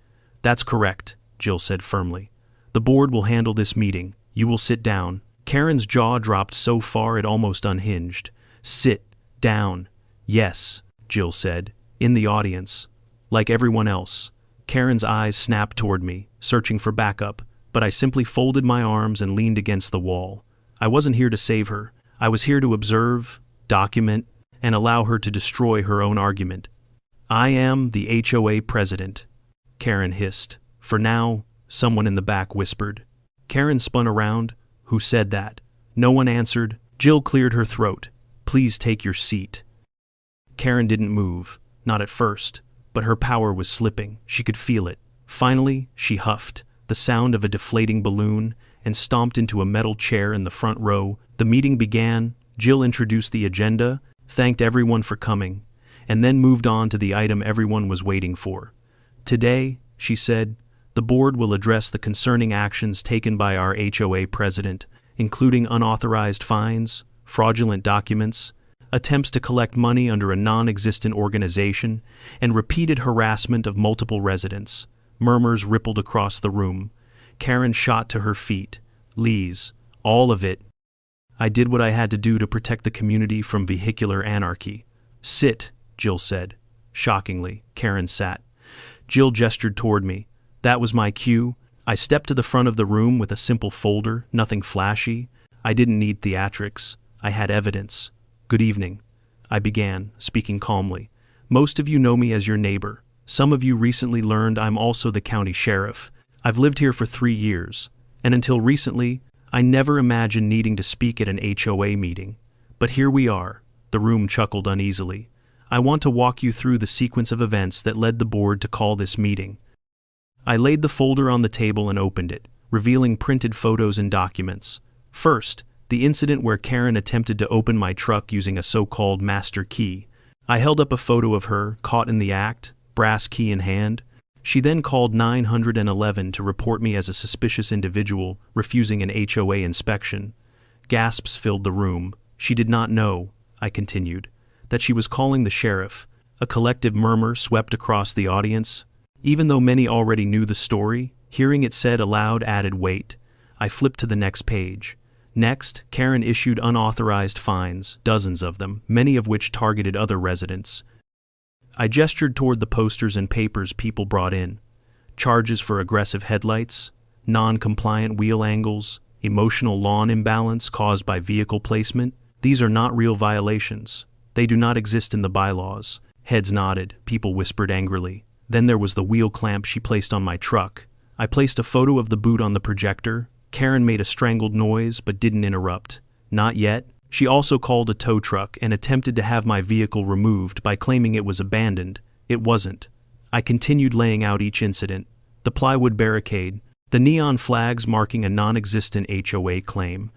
Speaker 1: "That's correct," Jill said firmly. "The board will handle this meeting. You will sit down." Karen's jaw dropped so far it almost unhinged. "Sit down." "Yes," Jill said, "in the audience. Like everyone else." Karen's eyes snapped toward me, searching for backup, but I simply folded my arms and leaned against the wall. I wasn't here to save her. I was here to observe, document, and allow her to destroy her own argument. "I am the HOA president," Karen hissed. "For now," someone in the back whispered. Karen spun around. "Who said that?" No one answered. Jill cleared her throat. "Please take your seat." Karen didn't move, not at first, but her power was slipping. She could feel it. Finally, she huffed, the sound of a deflating balloon, and stomped into a metal chair in the front row. The meeting began. Jill introduced the agenda, thanked everyone for coming, and then moved on to the item everyone was waiting for. "Today," she said, "the board will address the concerning actions taken by our HOA president, including unauthorized fines, fraudulent documents, attempts to collect money under a non-existent organization, and repeated harassment of multiple residents." Murmurs rippled across the room. Karen shot to her feet. "Lees, all of it." "I did what I had to do to protect the community from vehicular anarchy." "Sit," Jill said. Shockingly, Karen sat. Jill gestured toward me. That was my cue. I stepped to the front of the room with a simple folder, nothing flashy. I didn't need theatrics. I had evidence. "Good evening," I began, speaking calmly. "Most of you know me as your neighbor. Some of you recently learned I'm also the county sheriff. I've lived here for 3 years, and until recently, I never imagined needing to speak at an HOA meeting. But here we are." The room chuckled uneasily. "I want to walk you through the sequence of events that led the board to call this meeting." I laid the folder on the table and opened it, revealing printed photos and documents. First, the incident where Karen attempted to open my truck using a so-called master key. I held up a photo of her, caught in the act, brass key in hand. She then called 911 to report me as a suspicious individual, refusing an HOA inspection. Gasps filled the room. "She did not know," I continued, "that she was calling the sheriff." A collective murmur swept across the audience. Even though many already knew the story, hearing it said aloud added weight. I flipped to the next page. Next, Karen issued unauthorized fines, dozens of them, many of which targeted other residents. I gestured toward the posters and papers people brought in. Charges for aggressive headlights, non-compliant wheel angles, emotional lawn imbalance caused by vehicle placement. These are not real violations. They do not exist in the bylaws. Heads nodded, people whispered angrily. Then there was the wheel clamp she placed on my truck. I placed a photo of the boot on the projector. Karen made a strangled noise but didn't interrupt. Not yet. She also called a tow truck and attempted to have my vehicle removed by claiming it was abandoned. It wasn't. I continued laying out each incident. The plywood barricade, the neon flags marking a non-existent HOA claim,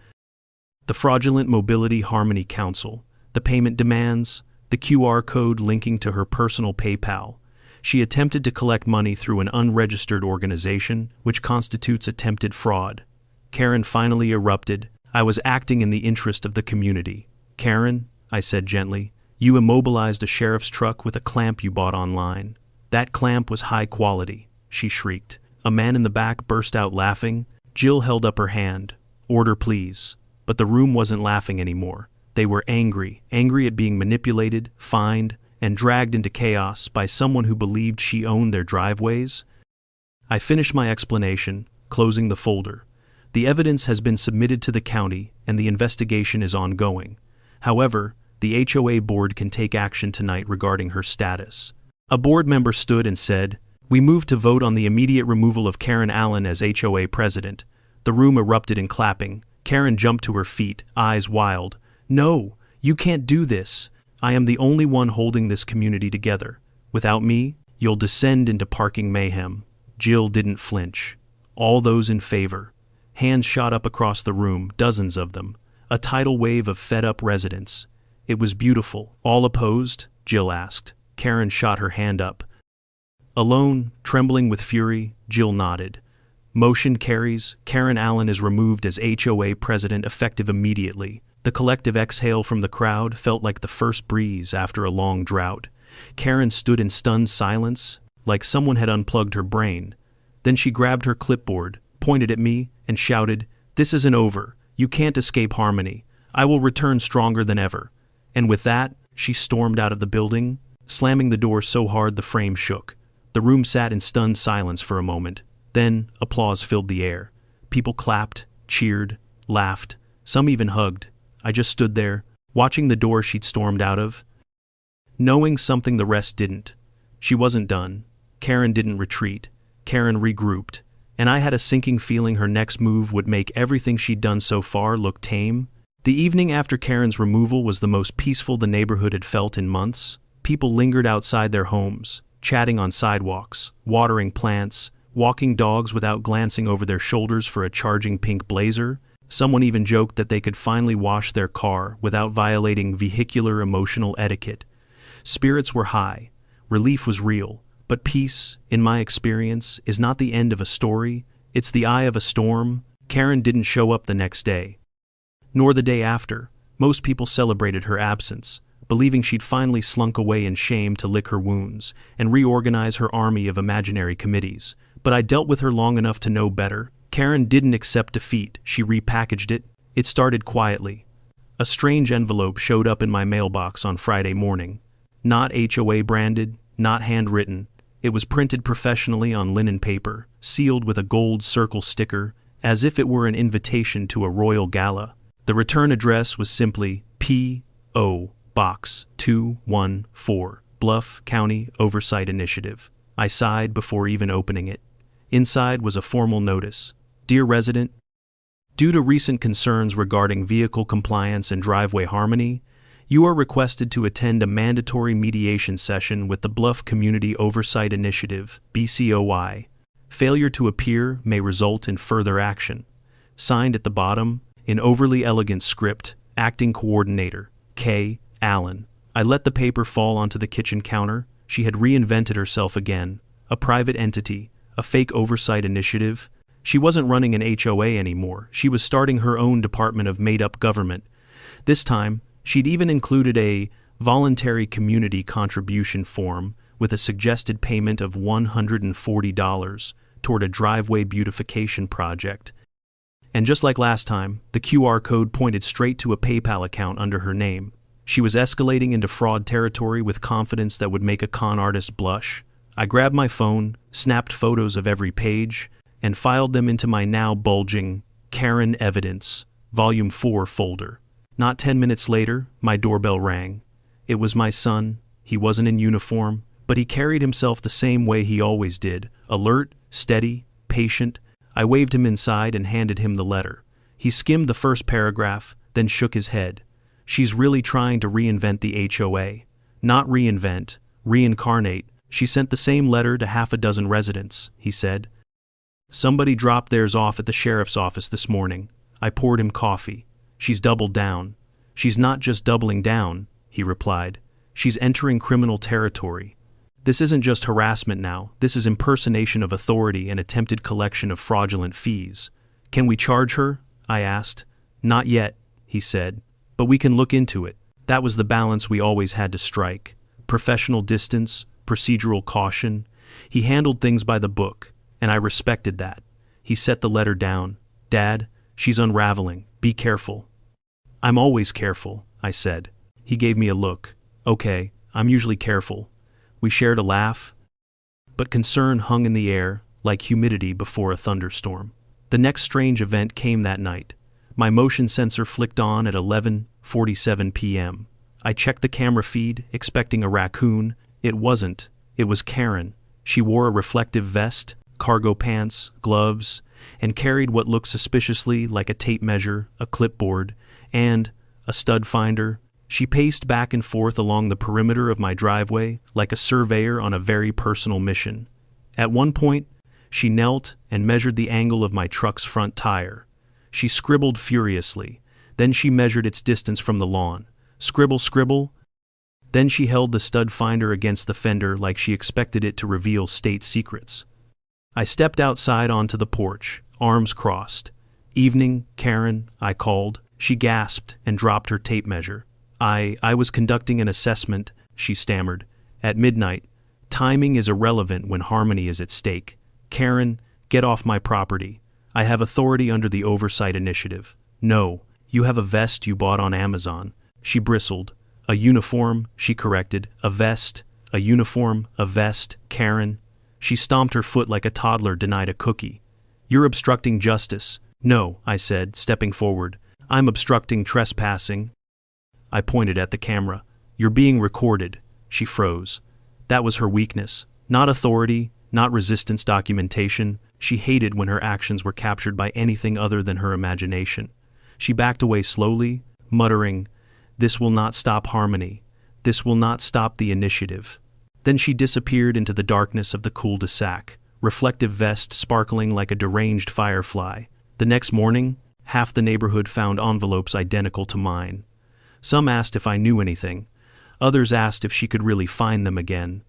Speaker 1: the fraudulent Mobility Harmony Council, the payment demands, the QR code linking to her personal PayPal. She attempted to collect money through an unregistered organization, which constitutes attempted fraud. Karen finally erupted. I was acting in the interest of the community. Karen, I said gently, you immobilized a sheriff's truck with a clamp you bought online. That clamp was high quality, she shrieked. A man in the back burst out laughing. Jill held up her hand. Order, please. But the room wasn't laughing anymore. They were angry at being manipulated, fined, and dragged into chaos by someone who believed she owned their driveways. I finished my explanation, closing the folder. The evidence has been submitted to the county and the investigation is ongoing. However, the HOA board can take action tonight regarding her status. A board member stood and said, "We move to vote on the immediate removal of Karen Allen as HOA president." The room erupted in clapping. Karen jumped to her feet, eyes wild. "No, you can't do this. I am the only one holding this community together. Without me, you'll descend into parking mayhem." Jill didn't flinch. All those in favor. Hands shot up across the room, dozens of them. A tidal wave of fed-up residents. It was beautiful. All opposed? Jill asked. Karen shot her hand up. Alone, trembling with fury, Jill nodded. Motion carries. Karen Allen is removed as HOA president effective immediately. The collective exhale from the crowd felt like the first breeze after a long drought. Karen stood in stunned silence, like someone had unplugged her brain. Then she grabbed her clipboard, pointed at me, and shouted, "This isn't over. You can't escape Harmony. I will return stronger than ever." And with that, she stormed out of the building, slamming the door so hard the frame shook. The room sat in stunned silence for a moment. Then, applause filled the air. People clapped, cheered, laughed. Some even hugged. I just stood there, watching the door she'd stormed out of, knowing something the rest didn't. She wasn't done. Karen didn't retreat. Karen regrouped. And I had a sinking feeling her next move would make everything she'd done so far look tame. The evening after Karen's removal was the most peaceful the neighborhood had felt in months. People lingered outside their homes, chatting on sidewalks, watering plants, walking dogs without glancing over their shoulders for a charging pink blazer. Someone even joked that they could finally wash their car without violating vehicular emotional etiquette. Spirits were high. Relief was real. But peace, in my experience, is not the end of a story. It's the eye of a storm. Karen didn't show up the next day, nor the day after. Most people celebrated her absence, believing she'd finally slunk away in shame to lick her wounds and reorganize her army of imaginary committees. But I dealt with her long enough to know better. Karen didn't accept defeat. She repackaged it. It started quietly. A strange envelope showed up in my mailbox on Friday morning. Not HOA branded, not handwritten. It was printed professionally on linen paper, sealed with a gold circle sticker, as if it were an invitation to a royal gala. The return address was simply P.O. Box 214, Bluff County Oversight Initiative. I sighed before even opening it. Inside was a formal notice. Dear resident, due to recent concerns regarding vehicle compliance and driveway harmony, you are requested to attend a mandatory mediation session with the Bluff Community Oversight Initiative, BCOI. Failure to appear may result in further action. Signed at the bottom, in overly elegant script, Acting Coordinator, K. Allen. I let the paper fall onto the kitchen counter. She had reinvented herself again. A private entity, a fake oversight initiative. She wasn't running an HOA anymore. She was starting her own department of made-up government. This time, she'd even included a voluntary community contribution form with a suggested payment of $140 toward a driveway beautification project. And just like last time, the QR code pointed straight to a PayPal account under her name. She was escalating into fraud territory with confidence that would make a con artist blush. I grabbed my phone, snapped photos of every page, and filed them into my now bulging Karen Evidence, Volume 4 folder. Not 10 minutes later, my doorbell rang. It was my son, He wasn't in uniform, but he carried himself the same way he always did, alert, steady, patient. I waved him inside and handed him the letter. He skimmed the first paragraph, then shook his head. She's really trying to reinvent the HOA. Not reinvent, reincarnate. She sent the same letter to half a dozen residents, he said. Somebody dropped theirs off at the sheriff's office this morning. I poured him coffee. She's doubled down. She's not just doubling down, he replied. She's entering criminal territory. This isn't just harassment now, this is impersonation of authority and attempted collection of fraudulent fees. Can we charge her? I asked. Not yet, he said, but we can look into it. That was the balance we always had to strike. Professional distance, procedural caution. He handled things by the book, and I respected that. He set the letter down. Dad, she's unraveling. Be careful. I'm always careful, I said. He gave me a look. Okay, I'm usually careful. We shared a laugh, but concern hung in the air like humidity before a thunderstorm. The next strange event came that night. My motion sensor flicked on at 11:47 p.m. I checked the camera feed, expecting a raccoon. It wasn't. It was Karen. She wore a reflective vest, cargo pants, gloves, and carried what looked suspiciously like a tape measure, a clipboard, and a stud finder. She paced back and forth along the perimeter of my driveway like a surveyor on a very personal mission. At one point, she knelt and measured the angle of my truck's front tire. She scribbled furiously. Then she measured its distance from the lawn. Scribble, scribble. Then she held the stud finder against the fender like she expected it to reveal state secrets. I stepped outside onto the porch, arms crossed. Evening, Karen, I called. She gasped and dropped her tape measure. I was conducting an assessment, she stammered. At midnight. Timing is irrelevant when harmony is at stake. Karen, get off my property. I have authority under the Oversight Initiative. No, you have a vest you bought on Amazon. She bristled. A uniform, she corrected. A vest, a uniform, a vest, Karen. She stomped her foot like a toddler denied a cookie. You're obstructing justice. No, I said, stepping forward. I'm obstructing trespassing. I pointed at the camera. You're being recorded. She froze. That was her weakness. Not authority, not resistance documentation. She hated when her actions were captured by anything other than her imagination. She backed away slowly, muttering, "This will not stop harmony. This will not stop the initiative." Then she disappeared into the darkness of the cul-de-sac, reflective vest sparkling like a deranged firefly. The next morning, half the neighborhood found envelopes identical to mine. Some asked if I knew anything. Others asked if she could really find them again.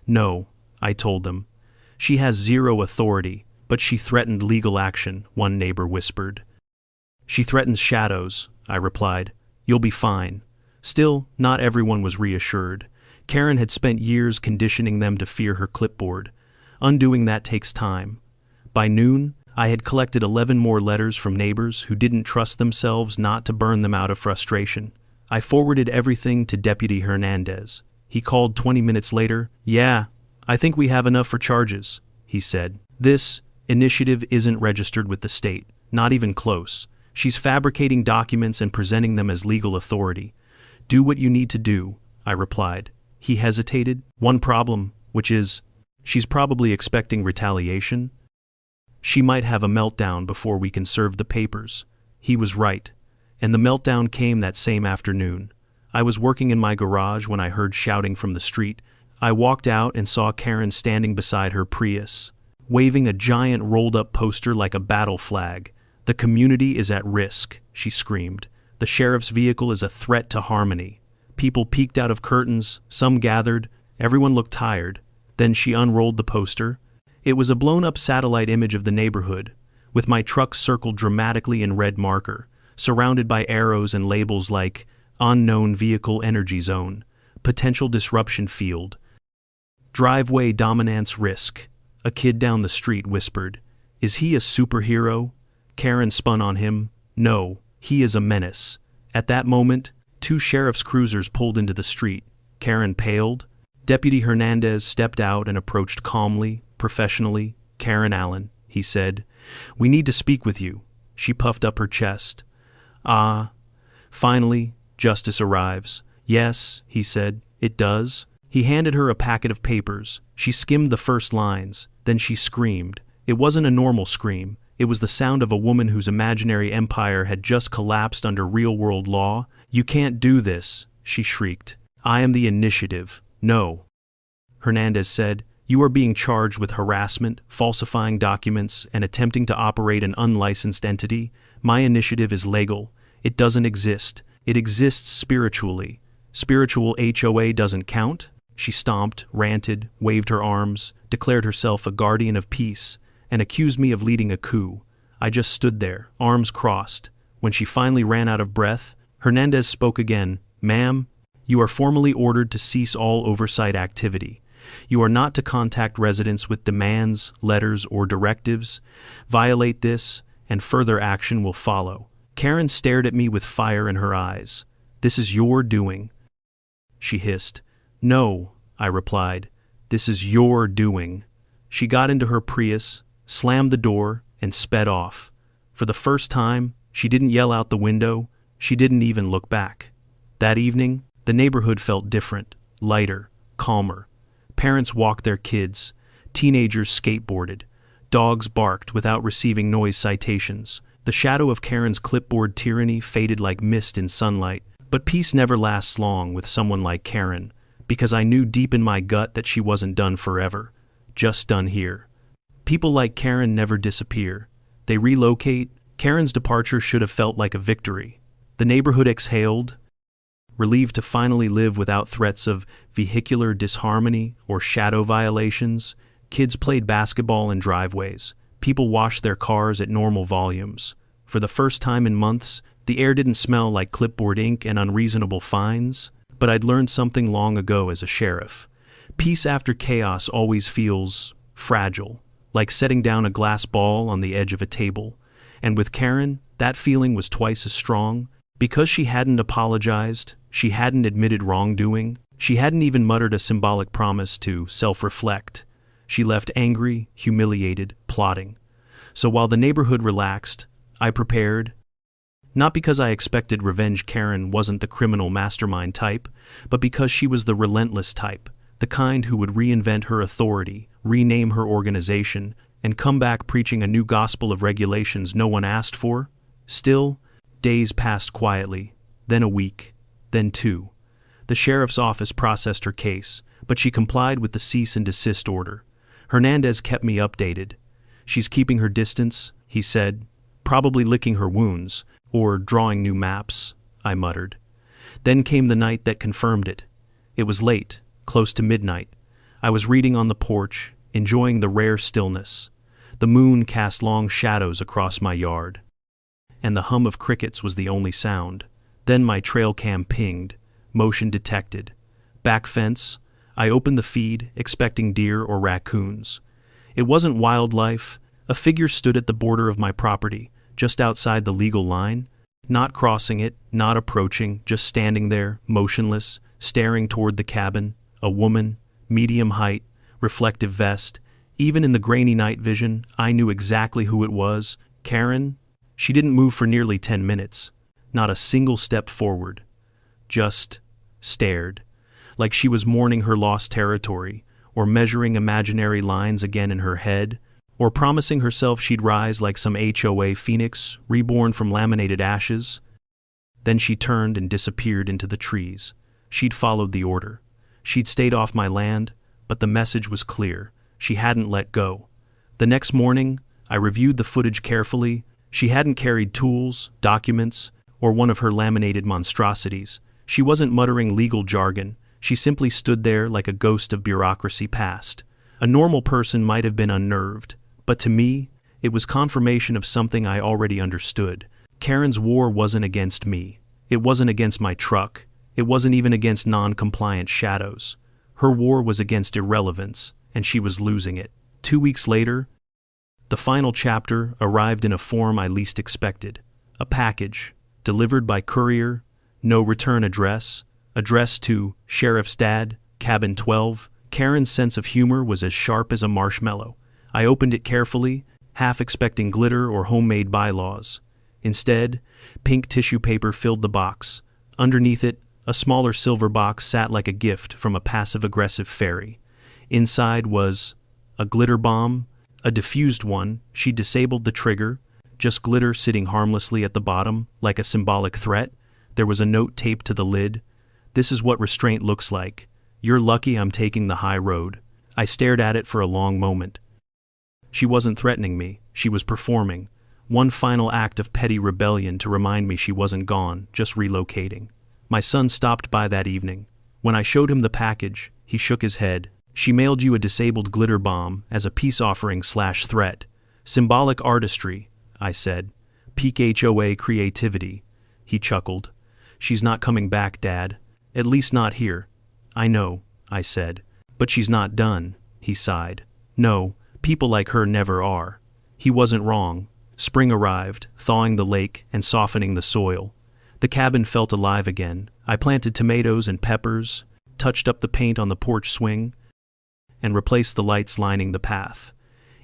Speaker 1: No, I told them. She has zero authority, but she threatened legal action, one neighbor whispered. She threatens shadows, I replied. You'll be fine. Still, not everyone was reassured. Karen had spent years conditioning them to fear her clipboard. Undoing that takes time. By noon, I had collected 11 more letters from neighbors who didn't trust themselves not to burn them out of frustration. I forwarded everything to Deputy Hernandez. He called 20 minutes later. Yeah, I think we have enough for charges, he said. This initiative isn't registered with the state, not even close. She's fabricating documents and presenting them as legal authority. Do what you need to do, I replied. He hesitated. One problem, which is, she's probably expecting retaliation. She might have a meltdown before we can serve the papers. He was right. And the meltdown came that same afternoon. I was working in my garage when I heard shouting from the street. I walked out and saw Karen standing beside her Prius, waving a giant rolled-up poster like a battle flag. The community is at risk, she screamed. The sheriff's vehicle is a threat to harmony. People peeked out of curtains, some gathered. Everyone looked tired. Then she unrolled the poster. It was a blown-up satellite image of the neighborhood, with my truck circled dramatically in red marker, surrounded by arrows and labels like Unknown Vehicle Energy Zone, Potential Disruption Field, Driveway Dominance Risk. A kid down the street whispered, "Is he a superhero?" Karen spun on him. No, he is a menace. At that moment, 2 sheriff's cruisers pulled into the street. Karen paled. Deputy Hernandez stepped out and approached calmly, professionally. "Karen Allen," he said, "we need to speak with you." She puffed up her chest. "Ah, finally, justice arrives." "Yes," he said, "it does." He handed her a packet of papers. She skimmed the first lines, then she screamed. It wasn't a normal scream. It was the sound of a woman whose imaginary empire had just collapsed under real-world law. "You can't do this," she shrieked. "I am the initiative." "No," Hernandez said. "You are being charged with harassment, falsifying documents, and attempting to operate an unlicensed entity. My initiative is legal. It doesn't exist. It exists spiritually. Spiritual HOA doesn't count?" She stomped, ranted, waved her arms, declared herself a guardian of peace, and accused me of leading a coup. I just stood there, arms crossed. When she finally ran out of breath, Hernandez spoke again. "Ma'am, you are formally ordered to cease all oversight activity. You are not to contact residents with demands, letters, or directives. Violate this, and further action will follow." Karen stared at me with fire in her eyes. "This is your doing," she hissed. "No," I replied. "This is your doing." She got into her Prius, slammed the door, and sped off. For the first time, she didn't yell out the window. She didn't even look back. That evening, the neighborhood felt different, lighter, calmer. Parents walked their kids. Teenagers skateboarded. Dogs barked without receiving noise citations. The shadow of Karen's clipboard tyranny faded like mist in sunlight. But peace never lasts long with someone like Karen, because I knew deep in my gut that she wasn't done forever, just done here. People like Karen never disappear. They relocate. Karen's departure should have felt like a victory. The neighborhood exhaled, relieved to finally live without threats of vehicular disharmony or shadow violations. Kids played basketball in driveways. People washed their cars at normal volumes. For the first time in months, the air didn't smell like clipboard ink and unreasonable fines. But I'd learned something long ago as a sheriff. Peace after chaos always feels fragile, like setting down a glass ball on the edge of a table. And with Karen, that feeling was twice as strong. Because she hadn't apologized, she hadn't admitted wrongdoing, she hadn't even muttered a symbolic promise to self-reflect. She left angry, humiliated, plotting. So while the neighborhood relaxed, I prepared. Not because I expected revenge. Karen wasn't the criminal mastermind type, but because she was the relentless type, the kind who would reinvent her authority, rename her organization, and come back preaching a new gospel of regulations no one asked for. Still, days passed quietly, then a week, then two. The sheriff's office processed her case, but she complied with the cease and desist order. Hernandez kept me updated. "She's keeping her distance," he said, "probably licking her wounds, or drawing new maps," I muttered. Then came the night that confirmed it. It was late, close to midnight. I was reading on the porch, enjoying the rare stillness. The moon cast long shadows across my yard, and the hum of crickets was the only sound. Then my trail cam pinged, motion detected. Back fence. I opened the feed, expecting deer or raccoons. It wasn't wildlife. A figure stood at the border of my property, just outside the legal line, not crossing it, not approaching, just standing there, motionless, staring toward the cabin. A woman, medium height, reflective vest. Even in the grainy night vision, I knew exactly who it was. Karen. She didn't move for nearly 10 minutes. Not a single step forward. Just stared, like she was mourning her lost territory, or measuring imaginary lines again in her head, or promising herself she'd rise like some HOA phoenix, reborn from laminated ashes. Then she turned and disappeared into the trees. She'd followed the order. She'd stayed off my land, but the message was clear. She hadn't let go. The next morning, I reviewed the footage carefully. She hadn't carried tools, documents, or one of her laminated monstrosities. She wasn't muttering legal jargon. She simply stood there like a ghost of bureaucracy past. A normal person might have been unnerved, but to me, it was confirmation of something I already understood. Karen's war wasn't against me. It wasn't against my truck. It wasn't even against non-compliant shadows. Her war was against irrelevance, and she was losing it. 2 weeks later, the final chapter arrived in a form I least expected. A package, delivered by courier, no return address, addressed to Sheriff's Dad, Cabin 12. Karen's sense of humor was as sharp as a marshmallow. I opened it carefully, half expecting glitter or homemade bylaws. Instead, pink tissue paper filled the box. Underneath it, A smaller silver box sat like a gift from a passive-aggressive fairy. Inside was a glitter bomb, a diffused one. She disabled the trigger, just glitter sitting harmlessly at the bottom, like a symbolic threat. There was a note taped to the lid. "This is what restraint looks like. You're lucky I'm taking the high road." I stared at it for a long moment. She wasn't threatening me, she was performing. One final act of petty rebellion to remind me she wasn't gone, just relocating. My son stopped by that evening. When I showed him the package, he shook his head. "She mailed you a disabled glitter bomb as a peace offering/threat. Symbolic artistry," I said. "Peak HOA creativity." He chuckled. "She's not coming back, Dad. At least not here." "I know," I said. "But she's not done," he sighed. "No, people like her never are." He wasn't wrong. Spring arrived, thawing the lake and softening the soil. The cabin felt alive again. I planted tomatoes and peppers, touched up the paint on the porch swing, and replaced the lights lining the path.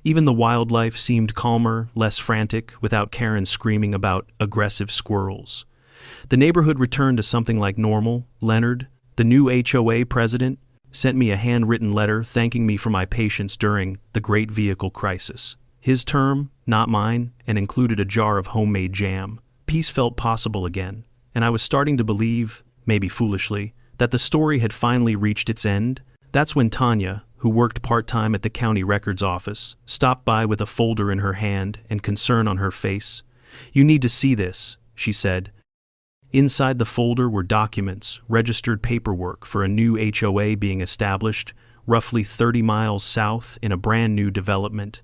Speaker 1: Even the wildlife seemed calmer, less frantic, without Karen screaming about aggressive squirrels. The neighborhood returned to something like normal. Leonard, the new HOA president, sent me a handwritten letter thanking me for my patience during the Great Vehicle Crisis. His term, not mine, and included a jar of homemade jam. Peace felt possible again, and I was starting to believe, maybe foolishly, that the story had finally reached its end. That's when Tanya, who worked part-time at the county records office, stopped by with a folder in her hand and concern on her face. "You need to see this," she said. Inside the folder were documents, registered paperwork for a new HOA being established roughly 30 miles south in a brand new development.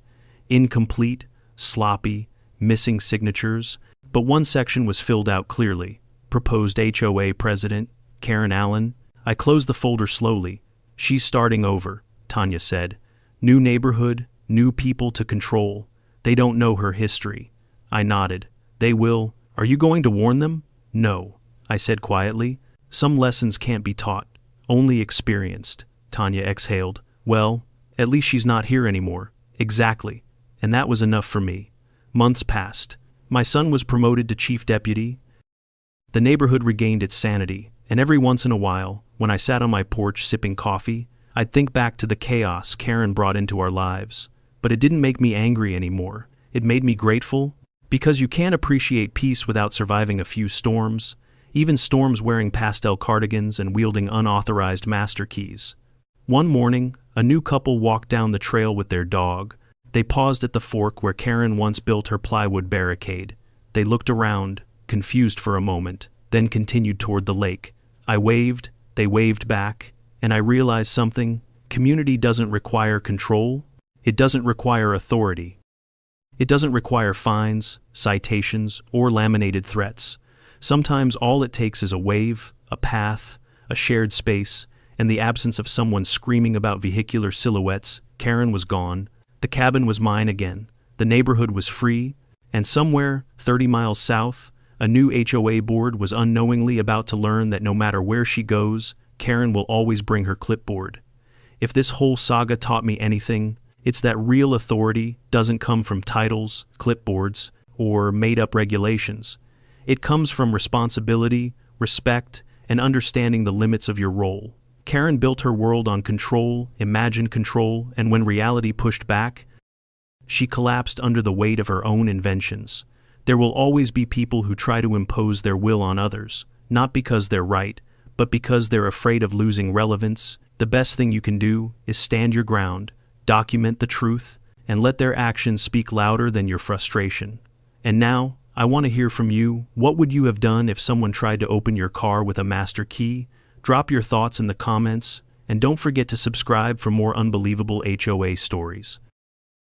Speaker 1: Incomplete, sloppy, missing signatures, but one section was filled out clearly. Proposed HOA President, Karen Allen. I closed the folder slowly. "She's starting over," Tanya said. "New neighborhood, new people to control. They don't know her history." I nodded. "They will. Are you going to warn them?" "No," I said quietly. "Some lessons can't be taught, only experienced." Tanya exhaled. "Well, at least she's not here anymore." "Exactly. And that was enough for me." Months passed. My son was promoted to chief deputy. The neighborhood regained its sanity, and every once in a while, when I sat on my porch sipping coffee, I'd think back to the chaos Karen brought into our lives. But it didn't make me angry anymore. It made me grateful, because you can't appreciate peace without surviving a few storms, even storms wearing pastel cardigans and wielding unauthorized master keys. One morning, a new couple walked down the trail with their dog. They paused at the fork where Karen once built her plywood barricade. They looked around, confused for a moment, then continued toward the lake. I waved, they waved back, and I realized something. Community doesn't require control. It doesn't require authority. It doesn't require fines, citations, or laminated threats. Sometimes all it takes is a wave, a path, a shared space, and the absence of someone screaming about vehicular silhouettes. Karen was gone. The cabin was mine again. The neighborhood was free, and somewhere, 30 miles south, a new HOA board was unknowingly about to learn that no matter where she goes, Karen will always bring her clipboard. If this whole saga taught me anything, it's that real authority doesn't come from titles, clipboards, or made-up regulations. It comes from responsibility, respect, and understanding the limits of your role. Karen built her world on control, imagined control, and when reality pushed back, she collapsed under the weight of her own inventions. There will always be people who try to impose their will on others, not because they're right, but because they're afraid of losing relevance. The best thing you can do is stand your ground, document the truth, and let their actions speak louder than your frustration. And now, I want to hear from you. What would you have done if someone tried to open your car with a master key? Drop your thoughts in the comments, and don't forget to subscribe for more unbelievable HOA stories.